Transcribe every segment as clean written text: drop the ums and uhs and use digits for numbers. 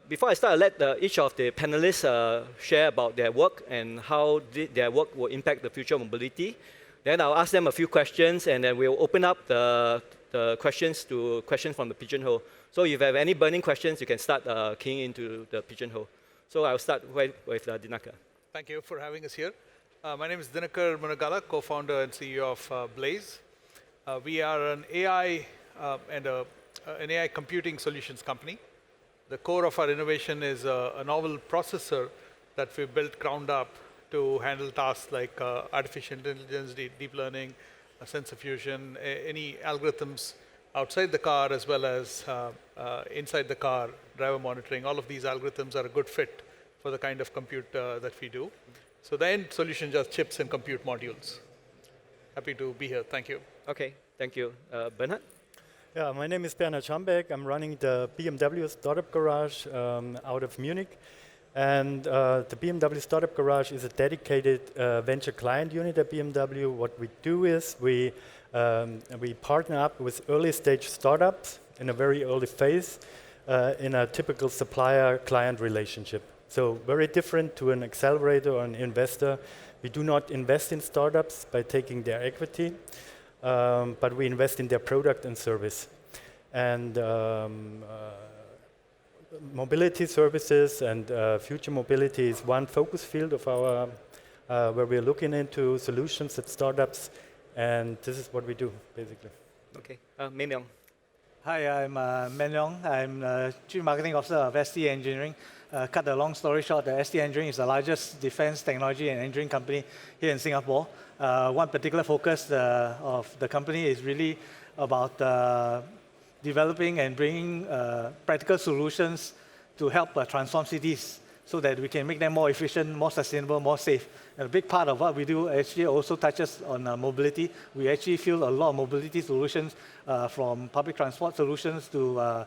Before I start, I'll let each of the panelists share about their work and how their work will impact the future of mobility. Then I'll ask them a few questions, and then we'll open up the questions to questions from the pigeonhole. So if you have any burning questions, you can start keying into the pigeonhole. So I'll start with Dinakar. Thank you for having us here. My name is Dinakar Munagala, co-founder and CEO of Blaze. We are an AI and an AI computing solutions company. The core of our innovation is a novel processor that we built ground up to handle tasks like artificial intelligence, deep learning, sensor fusion, any algorithms outside the car as well as inside the car, driver monitoring. All of these algorithms are a good fit for the kind of compute that we do. So the end solution just chips and compute modules. Happy to be here. Thank you. Okay, thank you. Bernhard? Yeah, my name is Bernhard Schambeck. I'm running the BMW Startup Garage out of Munich. And the BMW Startup Garage is a dedicated venture client unit at BMW. What we do is we partner up with early stage startups in a very early phase in a typical supplier-client relationship. So very different to an accelerator or an investor. We do not invest in startups by taking their equity. But we invest in their product and service. And mobility services and future mobility is one focus field of our, where we're looking into solutions at startups. And this is what we do, basically. Okay, Min Leong. Hi, I'm Men Leong. I'm Chief Marketing Officer of ST Engineering. Cut the long story short, ST Engineering is the largest defense technology and engineering company here in Singapore. One particular focus of the company is really about developing and bringing practical solutions to help transform cities so that we can make them more efficient, more sustainable, more safe. And a big part of what we do actually also touches on mobility. We actually field a lot of mobility solutions from public transport solutions to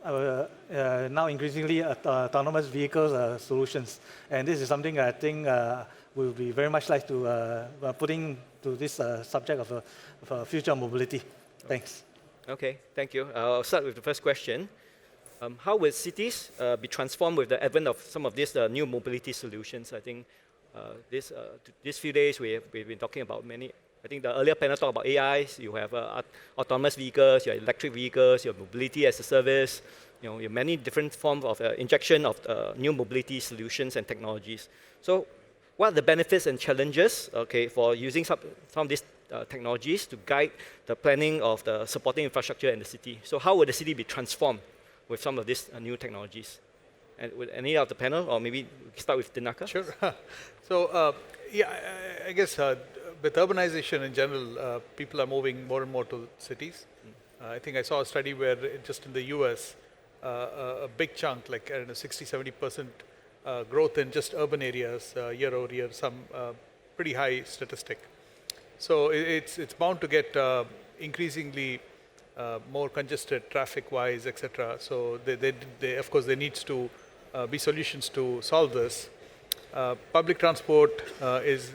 now increasingly autonomous vehicle solutions. And this is something I think we'll be very much like to putting to this subject of future mobility. Thanks. Okay, thank you. I'll start with the first question. How will cities be transformed with the advent of some of these new mobility solutions? I think these few days we've been talking about many. I think the earlier panel talked about AI. You have autonomous vehicles, you have electric vehicles, you have mobility as a service. You have many different forms of injection of new mobility solutions and technologies. So, what are the benefits and challenges, okay, for using some of these technologies to guide the planning of the supporting infrastructure in the city? So, how will the city be transformed with some of these new technologies? And with any of the panel, or maybe we can start with Dinakar? Sure. So, yeah, I guess with urbanization in general, people are moving more and more to cities. I think I saw a study where just in the US, a big chunk, like 60–70% growth in just urban areas year over year, some pretty high statistic. So it's bound to get increasingly more congested traffic-wise, etc. So they of course there needs to be solutions to solve this. Public transport was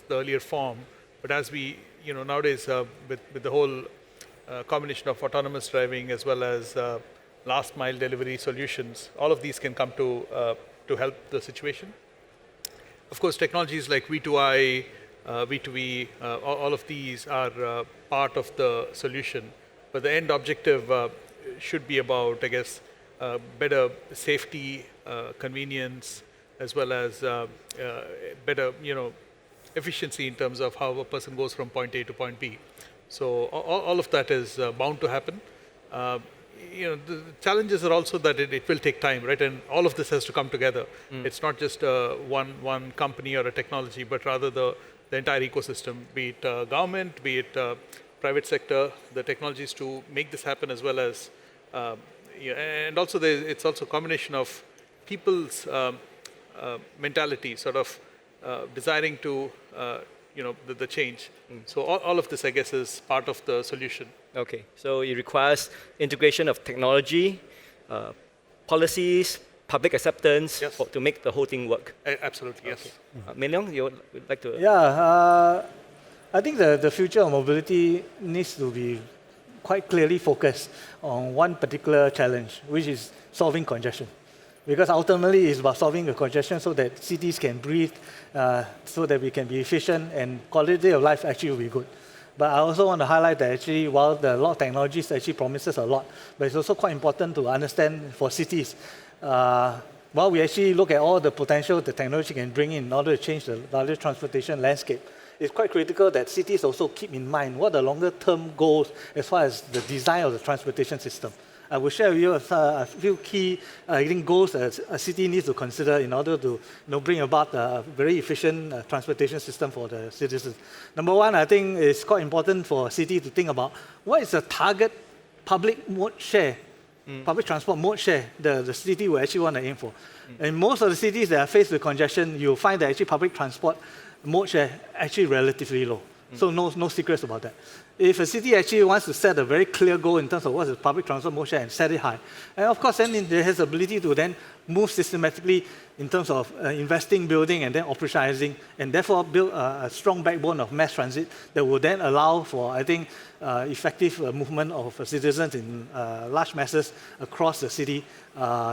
the earlier form, but as we nowadays with the whole combination of autonomous driving as well as last mile delivery solutions, all of these can come to help the situation. Of course, technologies like V2I, V2E, all of these are part of the solution, but the end objective should be about, I guess, better safety, convenience, as well as better, efficiency in terms of how a person goes from point A to point B. So all of that is bound to happen. The challenges are also that it will take time, right? And all of this has to come together. It's not just one company or a technology, but rather the entire ecosystem, be it government, be it private sector, the technologies to make this happen, as well as, and also it's also a combination of people's mentality, sort of desiring to, the change. So all of this, I guess, is part of the solution. Okay, so it requires integration of technology, policies, public acceptance, Yes. to make the whole thing work. Absolutely, yes. Okay. Min Leong, you would like to? Yeah, I think the future of mobility needs to be quite clearly focused on one particular challenge, which is solving congestion. Because ultimately it's about solving the congestion so that cities can breathe, so that we can be efficient and quality of life actually will be good. But I also want to highlight that actually while a lot of technologies actually promises a lot, but it's also quite important to understand for cities, while we actually look at all the potential the technology can bring in order to change the larger transportation landscape, it's quite critical that cities also keep in mind what the longer term goals as far as the design of the transportation system. I will share with you a few key goals that a city needs to consider in order to bring about a very efficient transportation system for the citizens. Number one, I think it's quite important for a city to think about what is the target public mode share, public transport mode share the city will actually want to aim for. In most of the cities that are faced with congestion, you'll find that actually public transport mode share actually relatively low. So no secrets about that. If a city actually wants to set a very clear goal in terms of what is public transport mode share and set it high, and of course then it has the ability to then move systematically in terms of investing, building, and then operationalizing, and therefore build a strong backbone of mass transit that will then allow for, I think, effective movement of citizens in large masses across the city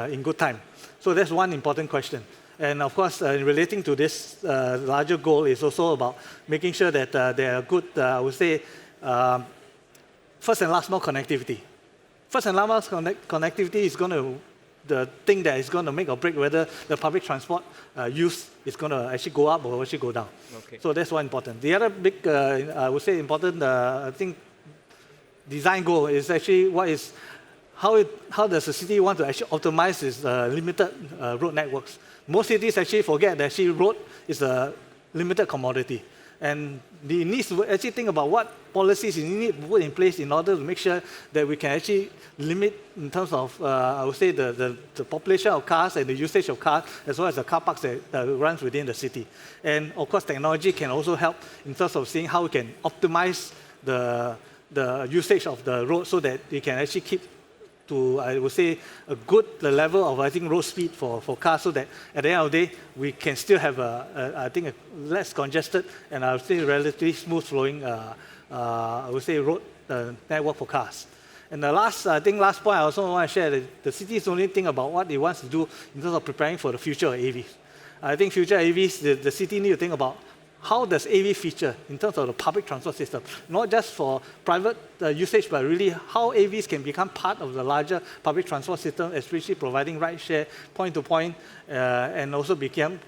in good time. So that's one important question. And of course, relating to this larger goal is also about making sure that there are good, I would say, first and last mile connectivity. First and last mile connectivity is going to the thing that is going to make or break whether the public transport use is going to actually go up or actually go down. Okay. So that's one important. The other big, I would say, important, I think, design goal is actually how does the city want to actually optimize its limited road networks. Most cities actually forget that actually road is a limited commodity. And it needs to actually think about what policies you need to put in place in order to make sure that we can actually limit in terms of, I would say, the population of cars and the usage of cars, as well as the car parks that runs within the city. And of course, technology can also help in terms of seeing how we can optimize the usage of the road so that we can actually keep to, I would say, a good level of, I think, road speed for cars so that at the end of the day, we can still have, I think, a less congested and I would say relatively smooth flowing, I would say, road network for cars. And the last point I also want to share that the city is only think about what it wants to do in terms of preparing for the future of AVs. I think future AVs, the city need to think about how does AV feature in terms of the public transport system, not just for private usage, but really how AVs can become part of the larger public transport system, especially providing ride-share, point-to-point, and also become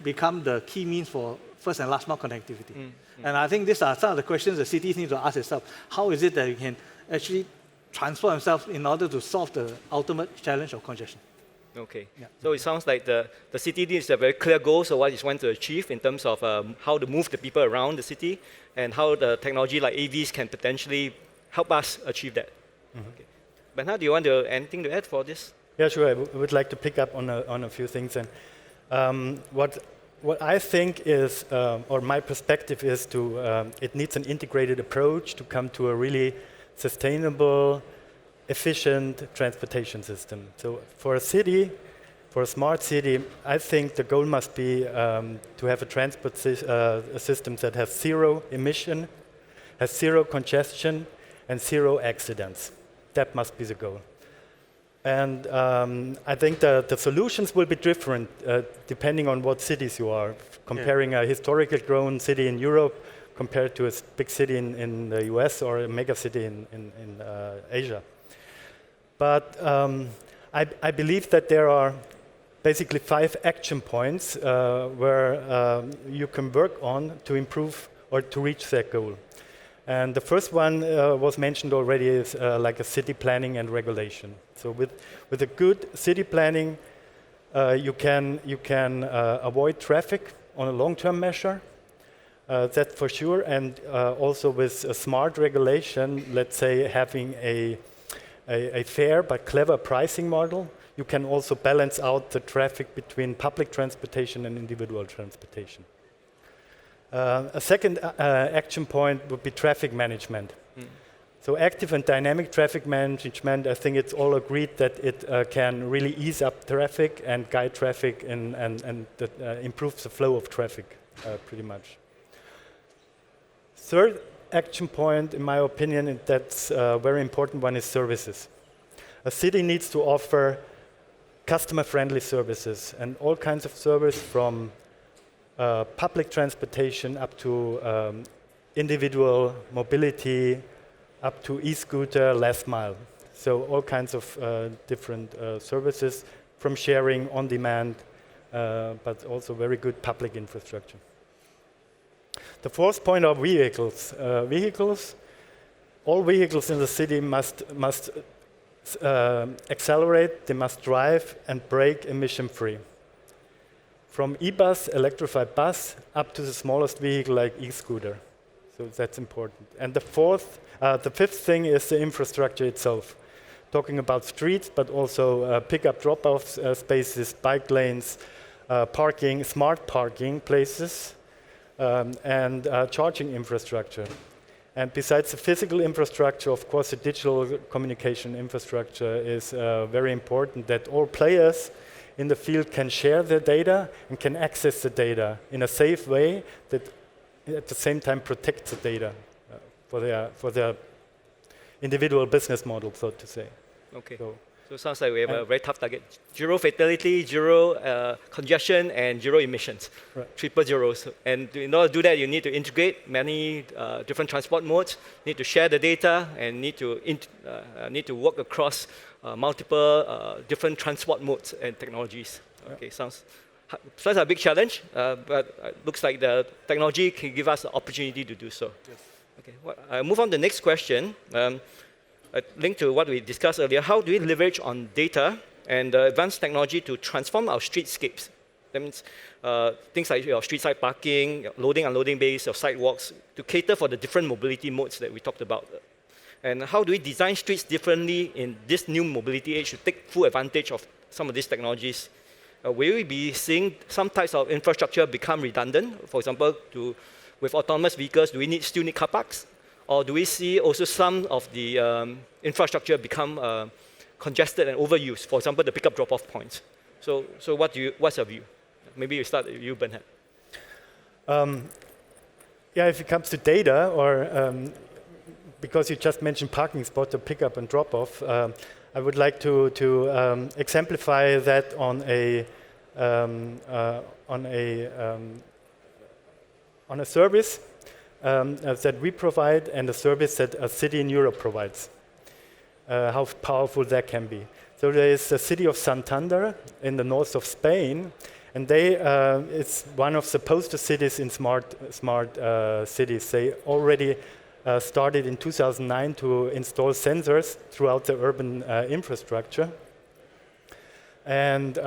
the key means for first and last mile connectivity. And I think these are some of the questions the cities need to ask itself. How is it that we can actually transform themselves in order to solve the ultimate challenge of congestion? Okay. Yeah. So it sounds like the city needs a very clear goal, so what it wants to achieve in terms of how to move the people around the city and how the technology like AVs can potentially help us achieve that. Okay. Bernhard, do you want anything to add for this? Yeah, sure. I would like to pick up on a few things. And what I think is, or my perspective is it needs an integrated approach to come to a really sustainable, efficient transportation system. So for a city, for a smart city, I think the goal must be to have a transport system that has zero emission, has zero congestion, and zero accidents. That must be the goal. And I think the solutions will be different depending on what cities you are. Comparing a historically grown city in Europe compared to a big city in the US or a mega city in Asia. But I believe that there are basically 5 action points where you can work on to improve or to reach that goal. And the first one was mentioned already is like a city planning and regulation. So with a good city planning, you can avoid traffic on a long-term measure. That's for sure. And also with a smart regulation, let's say having a fair but clever pricing model, you can also balance out the traffic between public transportation and individual transportation. A second action point would be traffic management. So active and dynamic traffic management, I think it's all agreed that it can really ease up traffic and guide traffic and improve the flow of traffic pretty much. Third action point, in my opinion, and that's a very important one, is services. A city needs to offer customer-friendly services, and all kinds of service from public transportation up to individual mobility, up to e-scooter, last mile. So all kinds of different services, from sharing on demand, but also very good public infrastructure. The fourth point are vehicles. All vehicles in the city must accelerate, they must drive and brake emission-free. From e-bus, electrified bus, up to the smallest vehicle like e-scooter. So that's important. And the fifth thing is the infrastructure itself. Talking about streets, but also pick-up, drop-off spaces, bike lanes, parking, smart parking places, and charging infrastructure. And besides the physical infrastructure, of course, the digital communication infrastructure is very important, that all players in the field can share their data and can access the data in a safe way that at the same time protects the data for their individual business model, so to say. Okay. So it sounds like we have a very tough target. 0 fatality, 0 congestion, and 0 emissions. Right. Triple zeros. And in order to do that, you need to integrate many different transport modes, need to share the data, and need to work across multiple different transport modes and technologies. Okay, sounds a big challenge, but it looks like the technology can give us the opportunity to do so. Yes. Okay, well, I'll move on to the next question. Linked to what we discussed earlier, how do we leverage on data and advanced technology to transform our streetscapes? That means things like your street-side parking, loading, unloading bays, your sidewalks, to cater for the different mobility modes that we talked about. And how do we design streets differently in this new mobility age to take full advantage of some of these technologies? Will we be seeing some types of infrastructure become redundant? For example, with autonomous vehicles, do we still need car parks? Or do we see also some of the infrastructure become congested and overused? For example, the pickup drop-off points. So what's your view? Maybe you start with you, Bernhard. Yeah, if it comes to data, or because you just mentioned parking spot, the pickup and drop-off, I would like to exemplify that on a service that we provide and a service that a city in Europe provides. How powerful that can be. So there is the city of Santander in the north of Spain, and it's one of the poster cities in smart cities. They already started in 2009 to install sensors throughout the urban infrastructure. And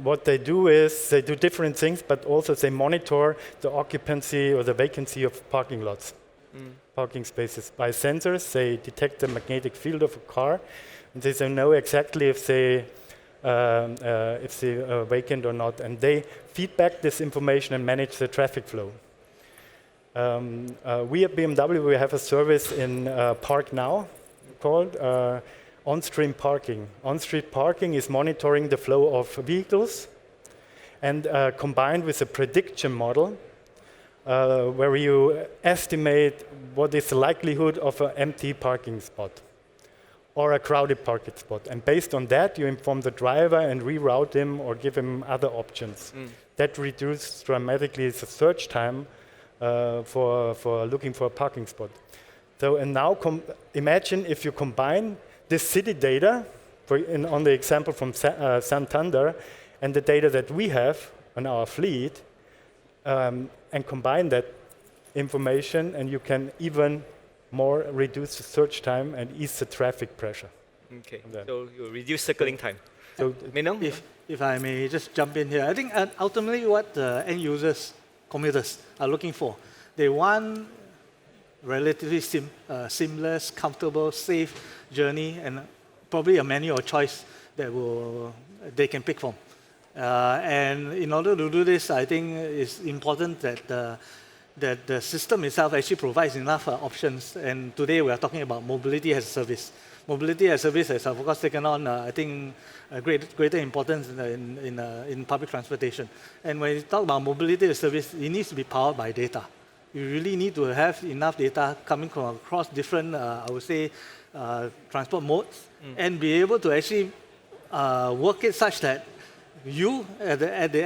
what they do is they do different things, but also they monitor the occupancy or the vacancy of parking lots, parking spaces. By sensors, they detect the magnetic field of a car, and they know exactly if they are vacant or not, and they feed back this information and manage the traffic flow. We at BMW, we have a service in Park Now called on-stream parking. On-street parking is monitoring the flow of vehicles, and combined with a prediction model where you estimate what is the likelihood of an empty parking spot or a crowded parking spot. And based on that, you inform the driver and reroute him or give him other options. That reduces dramatically the search time for looking for a parking spot. So, and now imagine if you combine this city data, on the example from Santander, and the data that we have on our fleet, and combine that information, and you can even more reduce the search time and ease the traffic pressure. Okay, so you reduce circling time. So, if I may just jump in here, I think ultimately what the end users, commuters, are looking for, they want relatively seamless, comfortable, safe journey, and probably a menu or choice that they can pick from. And in order to do this, I think it's important that the system itself actually provides enough options. And today we are talking about mobility as a service. Mobility as a service has, of course, taken on, I think, a greater importance in public transportation. And when you talk about mobility as a service, it needs to be powered by data. you really need to have enough data coming from across different, I would say, transport modes, and be able to actually work it such that you, at the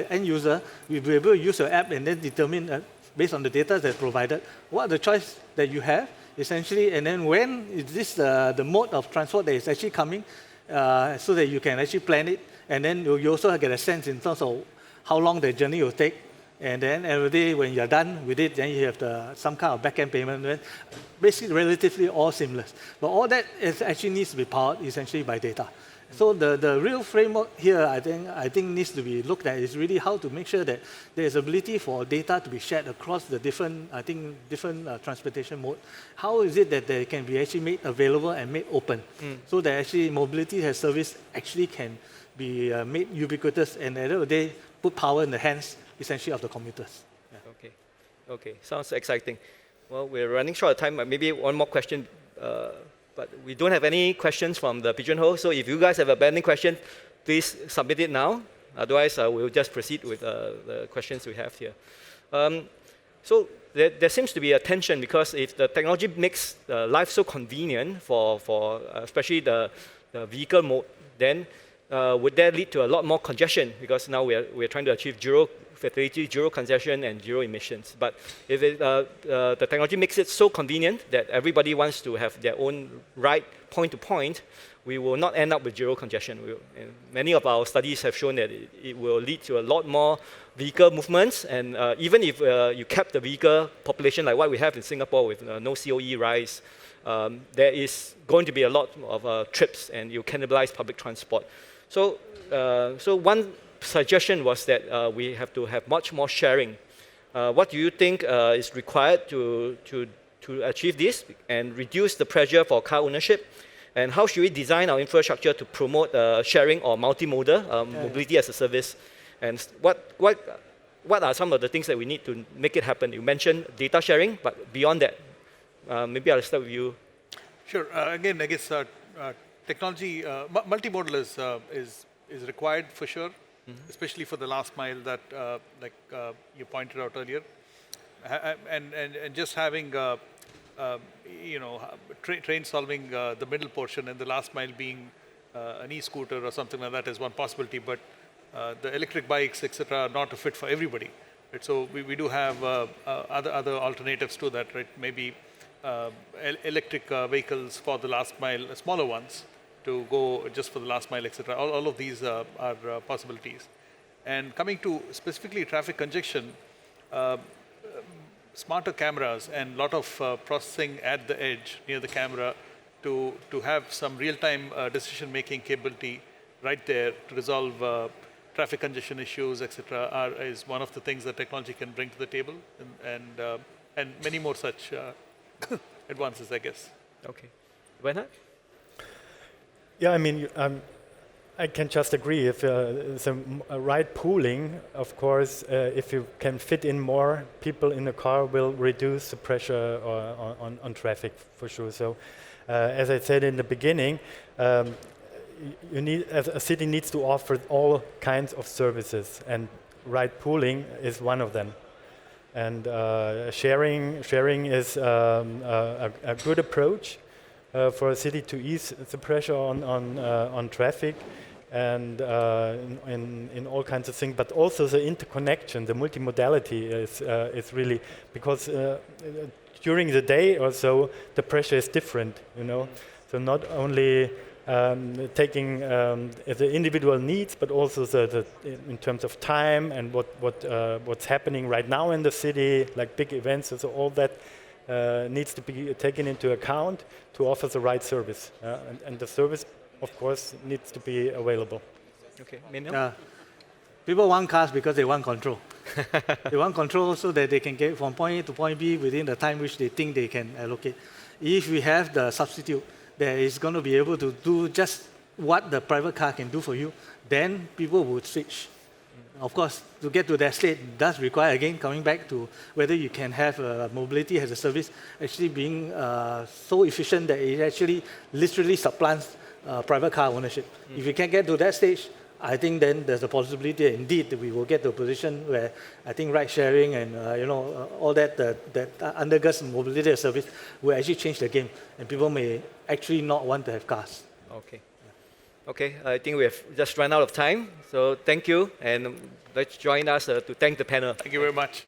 end user, will be able to use your app and then determine, based on the data that's provided, what are the choice that you have, essentially, and then when is this the mode of transport that is actually coming, so that you can actually plan it, and then you also get a sense in terms of how long the journey will take, and then every day when you're done with it, then you have some kind of back-end payment, then basically relatively all seamless. But all that actually needs to be powered essentially by data. So the real framework here, I think needs to be looked at is really how to make sure that there is ability for data to be shared across the different transportation mode. How is it that they can be actually made available and made open, so that actually mobility as service actually can be made ubiquitous, and at the end of the day, put power in the hands essentially of the commuters. Yeah. Okay, sounds exciting. Well, we're running short of time. Maybe one more question. But we don't have any questions from the Pigeonhole, so if you guys have a burning question, please submit it now. Otherwise, we'll just proceed with the questions we have here. So there seems to be a tension, because if the technology makes life so convenient for especially the vehicle mode, then would that lead to a lot more congestion? Because now we're trying to achieve zero fatality, zero congestion, and zero emissions. But if the technology makes it so convenient that everybody wants to have their own ride point to point, we will not end up with zero congestion. And many of our studies have shown that it will lead to a lot more vehicle movements, and even if you cap the vehicle population like what we have in Singapore with no COE rise, there is going to be a lot of trips, and you cannibalize public transport. So one suggestion was that we have to have much more sharing. What do you think is required to achieve this and reduce the pressure for car ownership? And how should we design our infrastructure to promote sharing or multimodal mobility as a service? And what are some of the things that we need to make it happen? You mentioned data sharing, but beyond that, maybe I'll start with you. Sure. Again, I guess technology, multimodal is required for sure, especially for the last mile that, like you pointed out earlier, and just having train solving the middle portion, and the last mile being an e-scooter or something like that is one possibility. But the electric bikes, etc., are not a fit for everybody. Right? So we do have other alternatives to that. Right? Maybe electric vehicles for the last mile, smaller ones, to go just for the last mile, etc. All of these are possibilities. And coming to specifically traffic congestion, smarter cameras and a lot of processing at the edge near the camera to have some real-time decision-making capability right there to resolve traffic congestion issues, etc., is one of the things that technology can bring to the table, and many more such advances, I guess. Okay. Bernard? Yeah, I mean, I can just agree. If ride pooling, of course, if you can fit in more people in a car, will reduce the pressure on traffic for sure. So, as I said in the beginning, a city needs to offer all kinds of services, and ride pooling is one of them. And sharing is a good approach for a city to ease the pressure on traffic, and in all kinds of things. But also the interconnection, the multimodality is really, because during the day or so the pressure is different, So not only taking the individual needs, but also in terms of time and what's happening right now in the city, like big events. So all that needs to be taken into account to offer the right service, and the service, of course, needs to be available. Okay, Min-Young? People want cars because they want control. They want control so that they can get from point A to point B within the time which they think they can allocate. If we have the substitute that is going to be able to do just what the private car can do for you, then people would switch. Of course, to get to that state does require, again, coming back to whether you can have mobility as a service actually being so efficient that it actually literally supplants private car ownership. If you can get to that stage, I think then there's a possibility that indeed we will get to a position where I think ride sharing and all that undergirds mobility as service will actually change the game, and people may actually not want to have cars. Okay. Okay, I think we have just run out of time. So thank you, and let's join us to thank the panel. Thank you very much.